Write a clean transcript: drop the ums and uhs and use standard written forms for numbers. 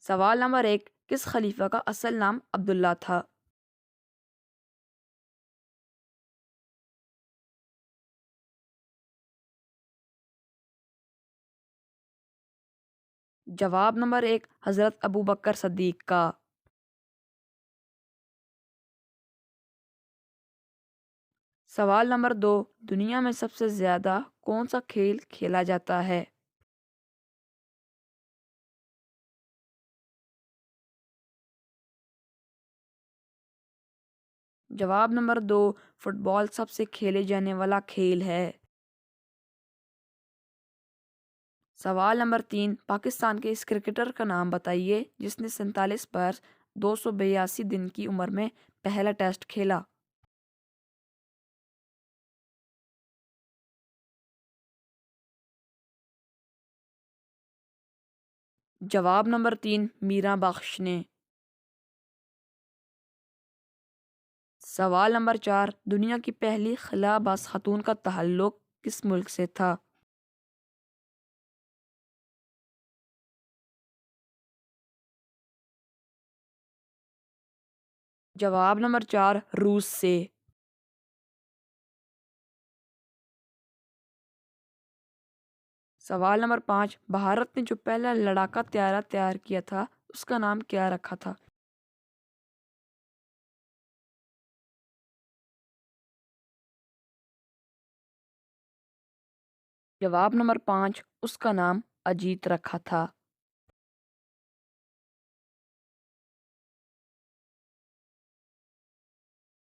سوال نمبر 1، کس خلیفہ کا اصل نام عبداللہ تھا؟ جواب نمبر 1، حضرت ابوبکر صدیق کا۔ سوال نمبر 2، دنیا میں سب سے زیادہ کون سا کھیل کھیلا جاتا ہے؟ جواب نمبر 2، فٹ بال سب سے کھیلے جانے والا کھیل ہے۔ سوال نمبر 3، پاکستان کے اس کرکٹر کا نام بتائیے جس نے 47 برس 282 دن کی عمر میں پہلا ٹیسٹ کھیلا۔ جواب نمبر 3، میراں بخش نے۔ سوال نمبر 4، دنیا کی پہلی خلا باز خاتون کا تعلق کس ملک سے تھا؟ جواب نمبر 4، روس سے۔ سوال نمبر 5، بھارت نے جو پہلا لڑاکا طیارہ تیار کیا تھا اس کا نام کیا رکھا تھا؟ جواب نمبر 5، اس کا نام اجیت رکھا تھا۔